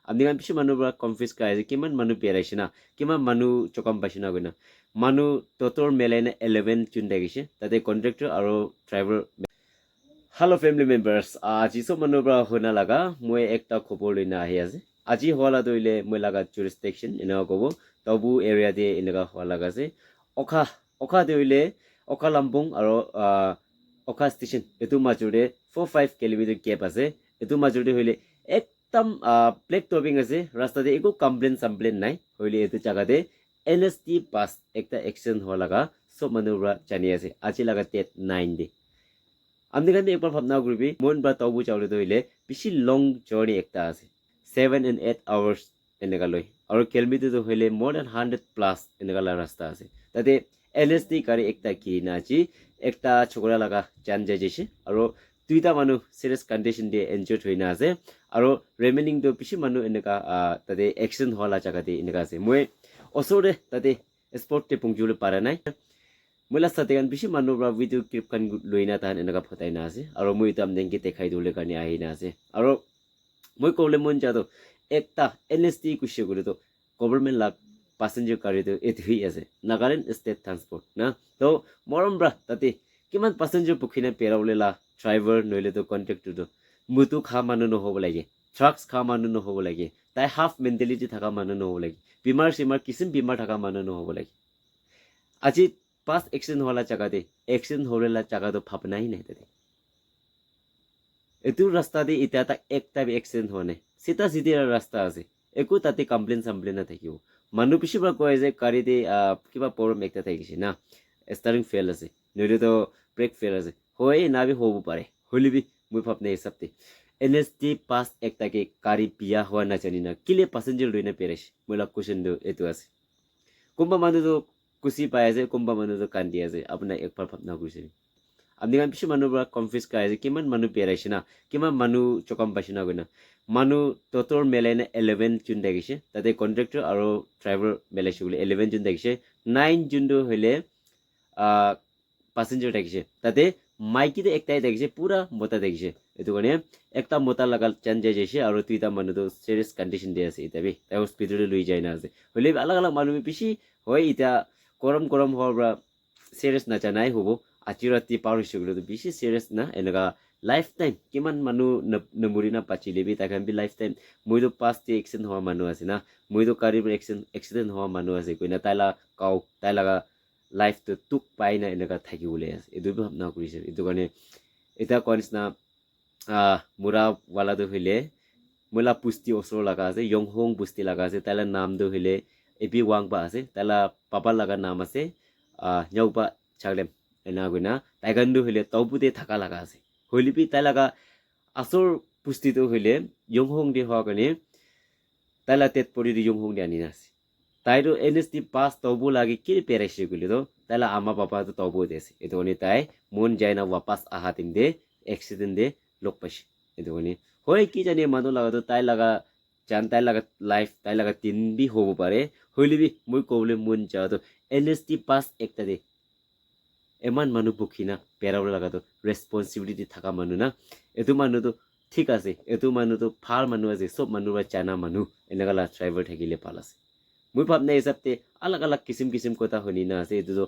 আপনি কান পিছে মানুহ পৰা কনফিউজ কাই যে কিমান মানুহ পেৰাইছে না কিমান মানুহ চকাম পাইছে না গইনা মানুহ টটৰ মেলাইনে 11 জুন লাগিছে তাতে কন্ট্ৰাক্টৰ আৰু ড্ৰাইভাৰ Hello family members, আজি সব মানুহ পৰা হনা লাগা মই একটা খবৰ লইনা আহি আছে আজি হলা দইলে মই লাগা jurisdiction এনা কব তবু এৰিয়া দিয়ে এনেকা হলা লাগা আছে অখা দইলে অখা লাম্পং আৰু অখা ষ্টেচন এটো মাজুৰে 4-5 কিলোমিটাৰ গ্যাপ আছে এটো মাজুৰে হইলে একদম ব্লেক টপিং আছে ৰাস্তাতে একো কমপ্লেইন নাই হইলে এটো জায়গাতে NST বাস একটা এক্সিডেন্ট হলা লাগা সব মানুহ পৰা জানি আছে আজি লাগা ডেট 9 ডে আপনি কান্দি একবার ভাবনা করবি মন বা তবু চাউলে দইলে বেশি লং জার্নি একটা আছে 7 and 8 hours এনেকা লই আর কিলোমিটার হইলে মোর দ্যান 100 প্লাস এনেকা রাস্তা আছে তাতে NST গাড়ি একটা কিনা আছে একটা ছোকরা লাগা জান যায় যেছে আর দুইটা মানুষ সিরিয়াস কন্ডিশন দিয়ে ইনজুর্ড হইনা আছে আর রিমেনিং তো বেশি মানুষ এনেকা তাতে অ্যাক্সিডেন্ট হলা জায়গাতে এনেকা আছে মই ওসরে তাতে স্পটে পৌঁছলে পারা নাই Mula sa tingin bisi manu ra video clip kan loina tahan enaka photai na ase aro moi tam dengi dekhai dole kani ahi na ase aro moi kole mon jado ekta NST kushe gole to government la passenger gari to ethui ase Nagaland state transport na to morom bra tate kiman passenger bukhina perawle la driver noile to contact to mutu kha manu no hobo lage trucks kha manu no hobo lage tai half mentality thaka manu no hobo lage bimar simar kisim bimar thaka manu no hobo lage aji পাঁচ accident হলা জায়গাতে accident হলা জায়গা তো ভাবনাই নাই তাতে এটু রাস্তাতে এটা একটা এক্সিডেন্ট হয় নাই সিধা সিধি রাস্তা আছে একো তাতে কমপ্লেইন না থাকিব মানুহ পিছবা কয় যে গাড়ীতে কিবা প্ৰব্লেম একটা থাকিছে না ষ্টাৰিং ফেল আছে নইলে তো ব্ৰেক ফেল আছে হয় নাবি হ'ব পাৰে হলিবি মই ভাবনে হিচাপতে NST পাঁচ একটাকে গাড়ী বিয়া হওয়া না জানি না কিলে প্যাসেঞ্জার লই না পেরেছ মইলা কোশ্চেন এটো আছে কোনবা মানুহ তো কুছি পাই আছে কোনবা মানুহ তো কান্দি আছে আপোনাৰ একবাৰ ভাবনা কৰিছে আপনি কান পিছে মানুহ পৰা কনফিউজ কাই আছে কিমান মানুহ পেৰাইছে না কিমান মানুহ চকাম পাইছে না গইনা মানুহ টটৰ মেলাইনে 11 জুন লাগিছে তাতে কন্ট্ৰাক্টৰ আৰু ড্ৰাইভাৰ মেলাইছে বুলি 11 জুন লাগিছে 9 জুন তো হইলে প্যাসেঞ্জাৰ থাকিছে তাতে মাইকিতে একটাই থাকিছে পুৰা মোটা থাকিছে এটো কাৰণে একটা মোটা লাগাল চান যায় যাইছে আৰু দুইটা মানুহ তো সিরিয়াস কন্ডিশন দিয়ে আছে ইতাবি তাই হসপিটালে লৈ যায় না আছে হইলে আলাগ মানুহ বেশি হয় ইটা গরম হওয়ার পৰা সিরিয়াস না জানাই হব আজি রাতি পার হইছে গলে তো বেশি সিরিয়াস না এনেকা লাইফ টাইম কিমান মানুহ নমৰি না পাচিলেবি তাকান বি লাইফ টাইম মই তো পাঁচটি এক্সিডেন্ট হওয়া মানুহ আছে না মই তো গাড়ীৰ এক্সিডেন্ট হওয়া মানুহ আছে কইনা তাইলা কাও তাইলা লাইফ তো তুক পাই না এনেকা থাকিবলৈ আছে এটো ভাবনা কৰিছে এটো কাৰণে এটা কনস না মুৰা वाला তো হইলে মোলা পুষ্টি ওসর লাগা আছে ইয়ংহং পুষ্টি লাগা আছে তাইলা নাম তো হইলে এপি ওয়াংবা আছে তাইলা পাপা লাগা নাম আছে nyaupa chaglem ena goina taigandu hile tawbude thaka laga ase holipi tai laga asor pusti to hile yonghong de ho gane taila tet pori de yonghong de ani ase tairo NST pass tawbu lagi ki pereshi gule to taila ama papa to tawbu dese eto oni tai mon jaina wapas ahatim de accident de lokpash eto oni hoy ki jani manu laga to tai laga jan tai laga life tai laga tin bi hobo pare হইলিবি মই কবলে মন যাও তো NST pass একটা দে এমান মানুহ বুখিনা পেরাও লাগাতো responsibility থাকা মানুহ না এটো মানুহ তো ঠিক আছে এটো মানুহ তো ভাল মানুহ আছে সব মানুহ জানা মানুহ এনেকালা ড্রাইভার থাকিলে ভাল আছে মই ভাবনা হিসাবতে আলাগ কিসিম কথা হনি না আছে এটো তো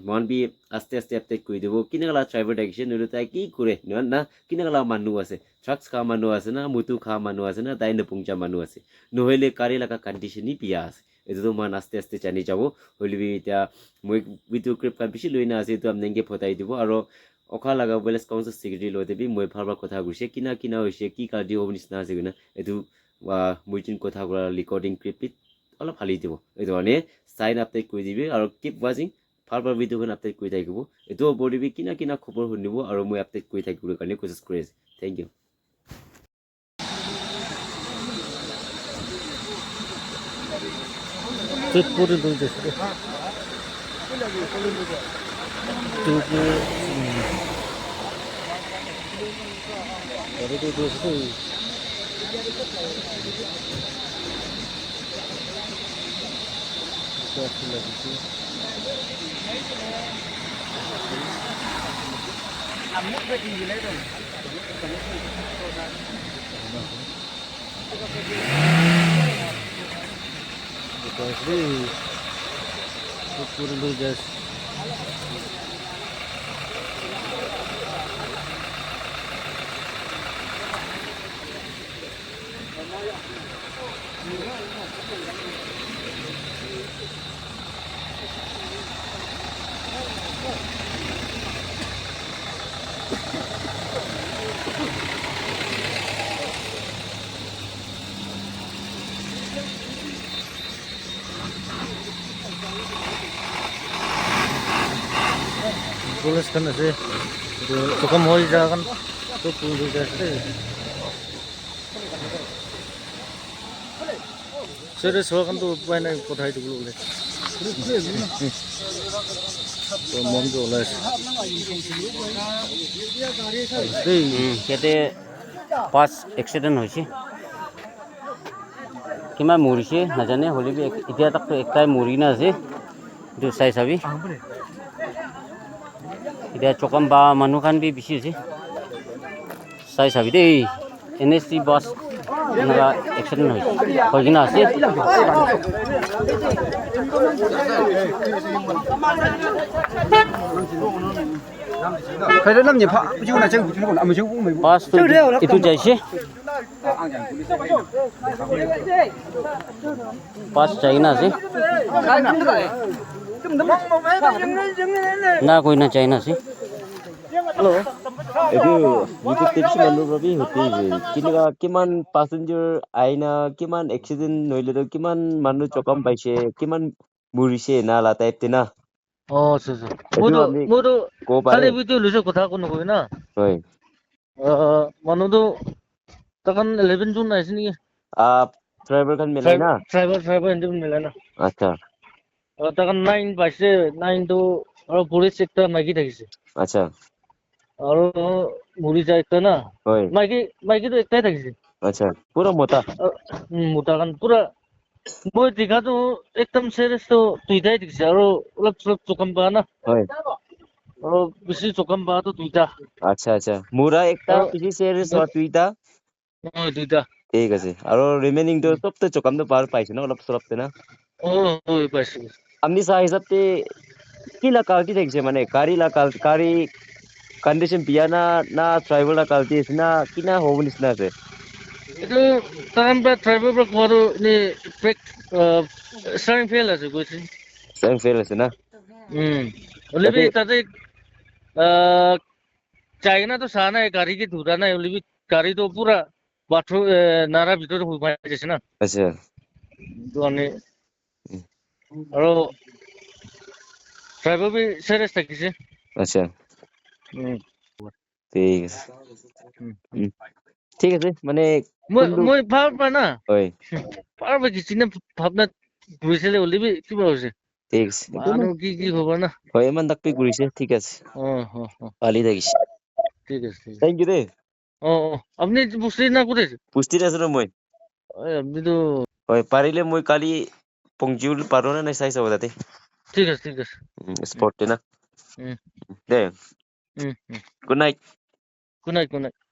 মন বি আস্তে আপডেট কই দেব কিনালা ড্রাইভার ডাইরেকশন নলে তাই কি করে না কিনালা মানুহ আছে ট্রাকস খা মানুহ আছে না মুতু খা মানুহ আছে না তাই নপুংচা মানুহ আছে নহলে গাড়ী লাগা কন্ডিশনই বিয়া আছে এটো তো মান আস্তে জানি যাব হলিবি এটা মই ভিডিও ক্লিপ কান বেশি লইনা আছে তো আমনেকে ফটাই দিব আৰু অখা লাগা ওয়েলেস কাউন্সিল সেক্ৰেটাৰি লৈ দেবি মই ভালবা কথা কৈছে কিনা হৈছে কি কাৰ্ডি হ'ব নিচিনা আছে কিনা এটো মই চিন কথা কৰা ৰেকৰ্ডিং ক্লিপ অলপ ফালি দিব এটো মানে সাইন আপডেট কৰি দিবি আৰু কিপ ওয়াচিং ভালবা ভিডিওখন আপডেট কৰি থাকিব এটো বডিবি কিনা খবৰ শুনিব আৰু মই আপডেট কৰি থাকিবলৈ কাৰণে কোশিশ কৰি আছো thank you Chết bố đến tôi chết tôi Hãy subscribe cho kênh Ghiền Mì Gõ để không bỏ lỡ những video hấp dẫn পাইছে ওপরে লৈ যায় pulis kan আছে tukam hoi ja kan to pulis লৈ যায় আছে serius kan to upai nai kothai dulu boleh to mom jo olas ইয়াতে 5 accident হৈছে কিমান মৰিছে নাজানে হলিবি এতিয়া তাক একটাই মৰি না আছে এইটো চাই চাবি এতিয়া চকম বা মানুহ খান বি বেছি হৈছে চাই চাবি দেই এনএসটি বাছ এনেকুৱা এক্সিডেন্ট হৈ কিনা আছে বাছ এইটো যাইছে বাছ যাই না আছে না কই না চাই না আছে Halo. Itu YouTube tips মানুহ ভাবি হতে যে কিনকা কিমান প্যাসেঞ্জাৰ আইনা কিমান এক্সিডেন্ট নইলে কিমান মানুহ চকম পাইছে কিমান মৰিছে না লা টাইপ তে না আচ্ছা মোৰো কো খালি পাৰে ভিডিঅ' লৈছো কথা কো নকয় না হয় মানুহটো তখন 11 জুন আহিছে নেকি ড্ৰাইভাৰ খান মিলাই না ড্ৰাইভাৰ হিন্দু মিলাই না আচ্ছা তখন 9 পাইছে 9 তো আৰু পুলিচ একটা মাইকি থাকিছে আচ্ছা আৰু মুৰি যায় একটা না হয় মাইকিটো একটাই থাকিছে আচ্ছা পুৰা মতা মোটা কান পুৰা মই দেখাতো একদম চিৰিয়াছ তো দুইটাই দেখিছে আৰু অলপ চলপ চকম পা না হয় আৰু বেছি চকম পাটো দুইটা আচ্ছা আচ্ছা মুৰা একটা পিছি সেৰিয়াস হোৱা দুইটা দুইটা ঠিক আছে আৰু ৰিমেইনিং তো সবতে চকামটো পাৰ পাইছে না অলপ চলপতে না পাইছো আপনি চাহ হিচাপতে কি লা কালটি দেখিছে মানে গাড়ী কন্ডিশন বিয়া না ড্ৰাইভাৰ লা কালটি আছে না কিনা হ'ব নিচিনা আছে এইটো টাইম বা ড্ৰাইভাৰ পৰা কোৱাটো এনে ব্ৰেক ষ্টাৰিং ফেল আছে কৈছে টাইম ফেল আছে না অলরেডি তাতে চাইনা তো সানা গাড়ি কি ধুরা না অলরেডি গাড়ি তো পুরা বাথরুম নারা ভিতরে হুমাই যাচ্ছে না আচ্ছা তো আমি আর ড্রাইভার বি সিরিয়াস থাকিছে আচ্ছা ঠিক আছে ঠিক আছে মানে মই ভাব পা না হয় পারবে কিছু না ভাবনা ঘুরিছিলে অলরেডি কিবা হইছে ঠিক আছে মানুহ কি হ'ব না হয় ইমান দাকপি ঘুৰিছে ঠিক আছে পালি থাকিছ ঠিক আছে থেংক ইউ দে আপনি পুষ্টি না করেছে পুষ্টিত আছো মই আপনি তো হয় পাৰিলে মই কালি পংজিউল পাৰো না নাই চাই চাব তাতে ঠিক আছে স্পট না দে গুড নাইট good night